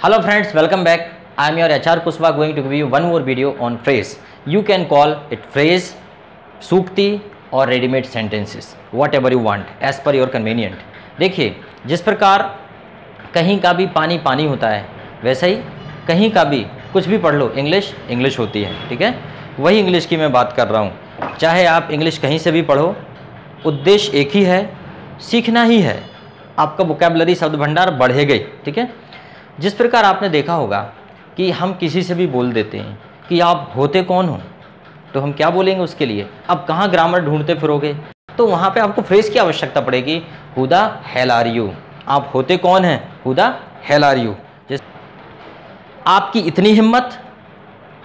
Hello friends, welcome back. I am your HR Kushwa going to give you one more video on phrase. You can call it phrase, सूक्ति और readymade sentences, whatever you want as per your convenient. देखिए, जिस प्रकार कहीं का भी पानी पानी होता है, वैसे ही कहीं का भी कुछ भी पढ़ लो, इंग्लिश इंग्लिश होती है। ठीक है, वही इंग्लिश की मैं बात कर रहा हूँ। चाहे आप इंग्लिश कहीं से भी पढ़ो, उद्देश्य एक ही है, सीखना ही है। आपका वोकैबुलरी शब्द भंडार बढ़ेगा। ठीक है, जिस प्रकार आपने देखा होगा कि हम किसी से भी बोल देते हैं कि आप होते कौन हो, तो हम क्या बोलेंगे उसके लिए। अब कहाँ ग्रामर ढूंढते फिरोगे, तो वहाँ पे आपको फ्रेज की आवश्यकता पड़ेगी। Who the hell are you, आप होते कौन हैं, who the hell are you. आपकी इतनी हिम्मत,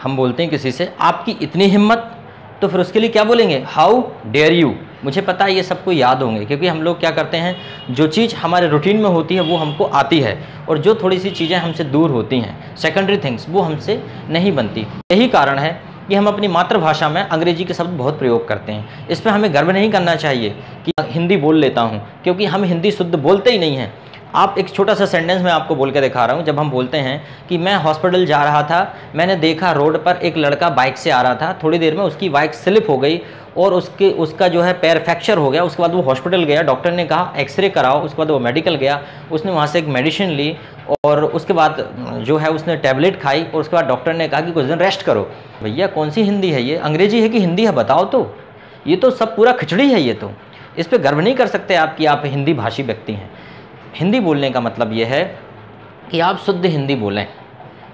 हम बोलते हैं किसी से आपकी इतनी हिम्मत, तो फिर उसके लिए क्या बोलेंगे, हाउ डेयर यू। मुझे पता है ये सबको याद होंगे, क्योंकि हम लोग क्या करते हैं, जो चीज़ हमारे रूटीन में होती है वो हमको आती है, और जो थोड़ी सी चीज़ें हमसे दूर होती हैं, सेकेंडरी थिंग्स, वो हमसे नहीं बनती। यही कारण है कि हम अपनी मातृभाषा में अंग्रेजी के शब्द बहुत प्रयोग करते हैं। इस पर हमें गर्व नहीं करना चाहिए कि हिंदी बोल लेता हूँ, क्योंकि हम हिंदी शुद्ध बोलते ही नहीं हैं। आप एक छोटा सा सेंटेंस मैं आपको बोल के दिखा रहा हूँ। जब हम बोलते हैं कि मैं हॉस्पिटल जा रहा था, मैंने देखा रोड पर एक लड़का बाइक से आ रहा था, थोड़ी देर में उसकी बाइक स्लिप हो गई और उसका जो है पैर फ्रैक्चर हो गया। उसके बाद वो हॉस्पिटल गया, डॉक्टर ने कहा एक्सरे कराओ। उसके बाद वो मेडिकल गया, उसने वहाँ से एक मेडिसिन ली और उसके बाद जो है उसने टैबलेट खाई, और उसके बाद डॉक्टर ने कहा कि कुछ दिन रेस्ट करो। भैया कौन सी हिंदी है ये, अंग्रेजी है कि हिंदी है, बताओ तो। ये तो सब पूरा खिचड़ी है। ये तो इस पर गर्व नहीं कर सकते आप कि आप हिंदी भाषी व्यक्ति हैं। हिंदी बोलने का मतलब ये है कि आप शुद्ध हिंदी बोलें।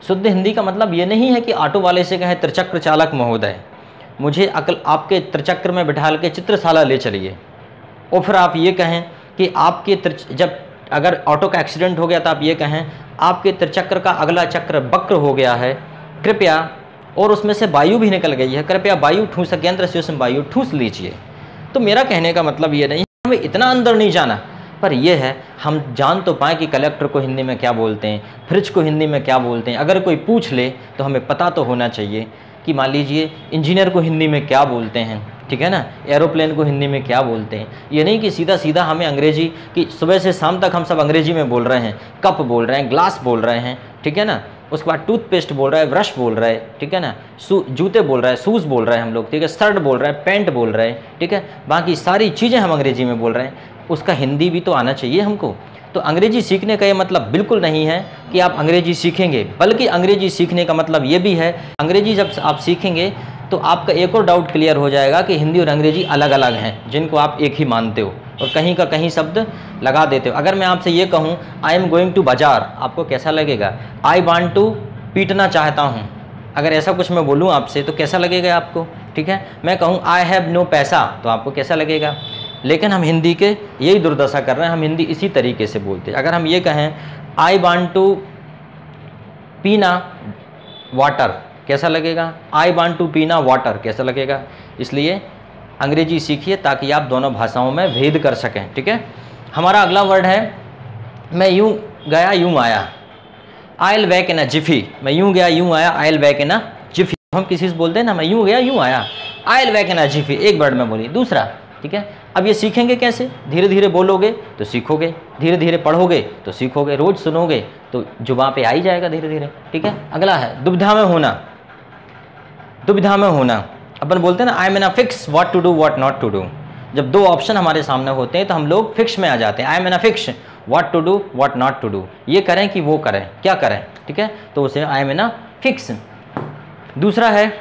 शुद्ध हिंदी का मतलब ये नहीं है कि ऑटो वाले से कहें त्रिचक्र चालक महोदय, मुझे अकल आपके त्रिचक्र में बिठाल के चित्रशाला ले चलिए। और फिर आप ये कहें कि आपके जब अगर ऑटो का एक्सीडेंट हो गया तो आप ये कहें आपके त्रिचक्र का अगला चक्र वक्र हो गया है, कृपया, और उसमें से वायु भी निकल गई है, कृपया वायु ठूस केंद्र से उसमें वायु ठूस लीजिए। तो मेरा कहने का मतलब ये नहीं है, हमें इतना अंदर नहीं जाना, पर यह है हम जान तो पाएँ कि कलेक्टर को हिंदी में क्या बोलते हैं, फ्रिज को हिंदी में क्या बोलते हैं। अगर कोई पूछ ले तो हमें पता तो होना चाहिए कि मान लीजिए इंजीनियर को हिंदी में क्या बोलते हैं, ठीक है ना, एरोप्लेन को हिंदी में क्या बोलते हैं। ये नहीं कि सीधा सीधा हमें अंग्रेजी की सुबह से शाम तक हम सब अंग्रेजी में बोल रहे हैं, कप बोल रहे हैं, ग्लास बोल रहे हैं, ठीक है ना, उसके बाद टूथपेस्ट बोल रहा है, ब्रश बोल रहा है, ठीक है ना, जूते बोल रहा है, शूज़ बोल रहे हैं हम लोग, ठीक है, शर्ट बोल रहा है, पैंट बोल रहे हैं, ठीक है, बाकी सारी चीज़ें हम अंग्रेजी में बोल रहे हैं। उसका हिंदी भी तो आना चाहिए हमको। तो अंग्रेजी सीखने का ये मतलब बिल्कुल नहीं है कि आप अंग्रेजी सीखेंगे, बल्कि अंग्रेजी सीखने का मतलब ये भी है, अंग्रेजी जब आप सीखेंगे तो आपका एक और डाउट क्लियर हो जाएगा कि हिंदी और अंग्रेजी अलग अलग हैं, जिनको आप एक ही मानते हो और कहीं का कहीं शब्द लगा देते हो। अगर मैं आपसे ये कहूँ आई एम गोइंग टू बाजार, आपको कैसा लगेगा। आई वांट टू, पीटना चाहता हूँ, अगर ऐसा कुछ मैं बोलूँ आपसे तो कैसा लगेगा आपको, ठीक है। मैं कहूँ आई हैव नो पैसा, तो आपको कैसा लगेगा। लेकिन हम हिंदी के यही दुर्दशा कर रहे हैं, हम हिंदी इसी तरीके से बोलते हैं। अगर हम ये कहें आई वांट टू पीना वाटर, कैसा लगेगा। आई वांट टू पीना वाटर, कैसा लगेगा। इसलिए अंग्रेजी सीखिए ताकि आप दोनों भाषाओं में भेद कर सकें, ठीक है। हमारा अगला वर्ड है मैं यूं गया यूं आया, आई विल बैक इन अ जिफी। मैं यूं गया यूं आया, आई विल बैक इन अ जिफी। हम किसी से बोलते हैं ना, मैं यूं गया यूं आया, आई विल बैक इन अ जिफी, एक वर्ड में बोली। दूसरा, ठीक है, अब ये सीखेंगे कैसे, धीरे धीरे बोलोगे तो सीखोगे, धीरे धीरे पढ़ोगे तो सीखोगे, रोज सुनोगे तो जुबान पे आ ही जाएगा धीरे धीरे, ठीक है। अगला है दुविधा में होना। दुविधा में होना, अपन बोलते हैं ना I am in a fix what to do what not to do. जब दो ऑप्शन हमारे सामने होते हैं तो हम लोग फिक्स में आ जाते हैं। I am in a fix what to do what not to do, ये करें कि वो करें, क्या करें, ठीक है, तो उसे आई एम इन अ फिक्स। दूसरा है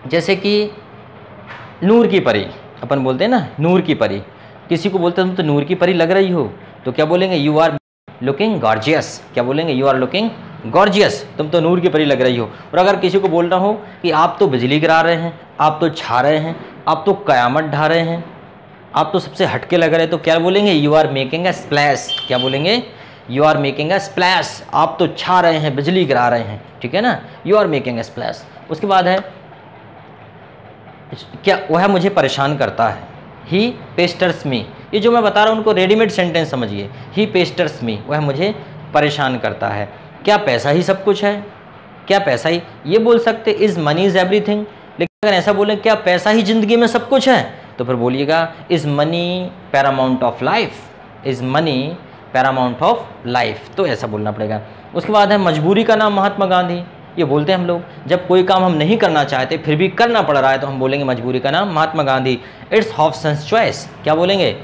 जैसे कि नूर की परी, अपन बोलते हैं ना नूर की परी। किसी को बोलते हैं तुम तो नूर की परी लग रही हो, तो क्या बोलेंगे, यू आर लुकिंग गॉर्जियस। क्या बोलेंगे, यू आर लुकिंग गॉर्जियस, तुम तो नूर की परी लग रही हो। और अगर किसी को बोल रहा हो कि आप तो बिजली गिरा रहे हैं, आप तो छा रहे हैं, आप तो कयामत ढा रहे हैं, आप तो सबसे हटके लग रहे हैं, तो क्या बोलेंगे, you are making a splash. क्या बोलेंगे, you are making a splash, आप तो छा रहे हैं, बिजली गिरा रहे हैं, ठीक है ना, you are making a splash. उसके बाद है क्या, वह मुझे परेशान करता है, ही पेस्टर्स मी। ये जो मैं बता रहा हूँ उनको रेडीमेड सेंटेंस समझिए, ही पेस्टर्स मी, वह मुझे परेशान करता है। क्या पैसा ही सब कुछ है, क्या पैसा ही, ये बोल सकते इज़ मनी इज़ एवरीथिंग। लेकिन अगर ऐसा बोलें क्या पैसा ही ज़िंदगी में सब कुछ है, तो फिर बोलिएगा is money Paramount of life, is money Paramount of life, तो ऐसा बोलना पड़ेगा। उसके बाद है मजबूरी का नाम महात्मा गांधी। ये बोलते हैं हम लोग, जब कोई काम हम नहीं करना चाहते फिर भी करना पड़ रहा है तो हम बोलेंगे मजबूरी का नाम Mahatma Gandhi. It's Hobson's choice, क्या बोलेंगे?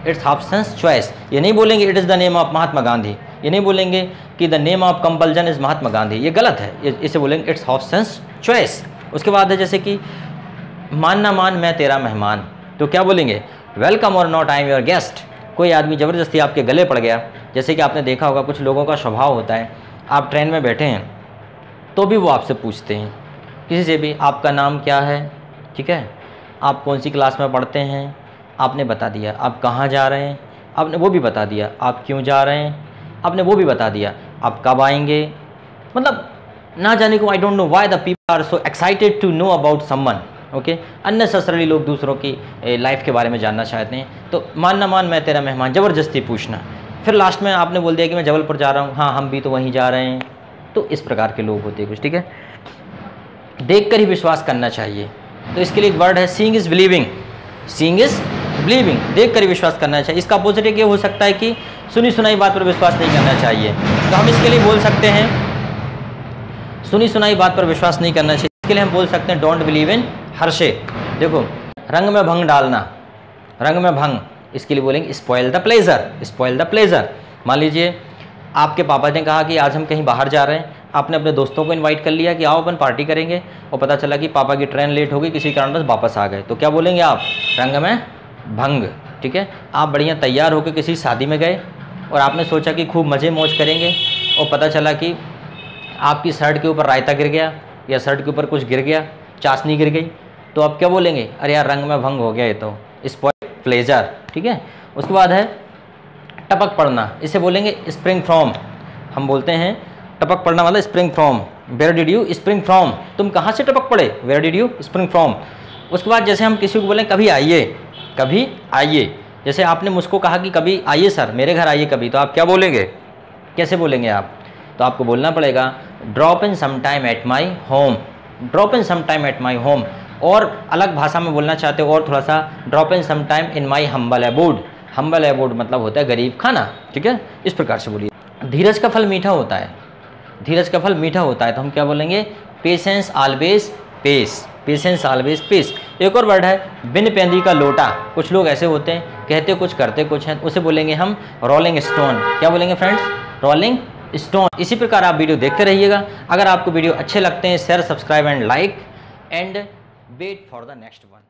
It's Hobson's choice. ये नहीं बोलेंगे it is the name of Mahatma Gandhi, ये नहीं बोलेंगे कि the name of compulsion is Mahatma Gandhi, ये गलत है, इसे बोलेंगे इट्स हॉब्सन्स चॉइस। उसके बाद है जैसे कि मान ना मान मैं तेरा मेहमान, तो क्या बोलेंगे? वेलकम और not I am your guest. कोई आदमी ज़बरदस्ती आपके गले पड़ गया, जैसे कि आपने देखा होगा कुछ लोगों का स्वभाव होता है, आप ट्रेन में बैठे हैं तो भी वो आपसे पूछते हैं किसी से भी, आपका नाम क्या है, ठीक है, आप कौन सी क्लास में पढ़ते हैं, आपने बता दिया, आप कहाँ जा रहे हैं, आपने वो भी बता दिया, आप क्यों जा रहे हैं, आपने वो भी बता दिया, आप कब आएंगे। मतलब ना जाने को, I don't know why the people are so excited to know about someone. Okay, unnecessarily लोग दूसरों की लाइफ के बारे में जानना चाहते हैं। तो मान ना मान मैं तेरा मेहमान, ज़बरदस्ती पूछना। फिर लास्ट में आपने बोल दिया कि मैं जबलपुर जा रहा हूँ, हाँ हम भी तो वहीं जा रहे हैं। तो इस प्रकार के लोग होते हैं कुछ, ठीक है। देखकर ही विश्वास करना चाहिए, तो इसके लिए एक वर्ड है seeing is believing. Seeing is believing, देख कर ही विश्वास करना चाहिए। इसका अपोजिट ये हो सकता है कि सुनी सुनाई बात पर विश्वास नहीं करना चाहिए, तो हम इसके लिए बोल सकते हैं सुनी सुनाई बात पर विश्वास नहीं करना चाहिए। इसके लिए हम बोल सकते हैं डोंट बिलीव इन हर्षे। देखो, रंग में भंग डालना, रंग में भंग, इसके लिए बोलेंगे spoil the pleasure, spoil the pleasure. मान लीजिए आपके पापा ने कहा कि आज हम कहीं बाहर जा रहे हैं, आपने अपने दोस्तों को इनवाइट कर लिया कि आओ अपन पार्टी करेंगे, और पता चला कि पापा की ट्रेन लेट हो गई, किसी कारण बस वापस आ गए, तो क्या बोलेंगे आप? रंग में भंग, ठीक है। आप बढ़िया तैयार होकर किसी शादी में गए और आपने सोचा कि खूब मज़े मौज करेंगे, और पता चला कि आपकी शर्ट के ऊपर रायता गिर गया या शर्ट के ऊपर कुछ गिर गया, चाशनी गिर गई, तो आप क्या बोलेंगे? अरे यार रंग में भंग हो गया, ये तो स्पॉइल प्लेजर, ठीक है। उसके बाद है टपक पड़ना, इसे बोलेंगे स्प्रिंग फ्रॉम। हम बोलते हैं टपक पड़ना मतलब spring from. Where did you spring from, तुम कहाँ से टपक पड़े? Where did you spring from. उसके बाद जैसे हम किसी को बोलें कभी आइए, कभी आइए, जैसे आपने मुझको कहा कि कभी आइए सर, मेरे घर आइए कभी, तो आप क्या बोलेंगे? कैसे बोलेंगे आप? तो आपको बोलना पड़ेगा drop in some time at my home, drop in some time at my home. और अलग भाषा में बोलना चाहते हो और थोड़ा सा, drop in some time in my humble abode. Humble abode मतलब होता है गरीब खाना, ठीक है। इस प्रकार से बोलिए। धीरज का फल मीठा होता है, धीरज का फल मीठा होता है, तो हम क्या बोलेंगे? Patience always pays, patience always pays. एक और वर्ड है बिन पेंदी का लोटा। कुछ लोग ऐसे होते हैं, कहते कुछ करते कुछ हैं, उसे बोलेंगे हम रोलिंग स्टोन। क्या बोलेंगे फ्रेंड्स? Rolling stone. इसी प्रकार आप वीडियो देखते रहिएगा। अगर आपको वीडियो अच्छे लगते हैं, share, subscribe and like, and wait for the next one.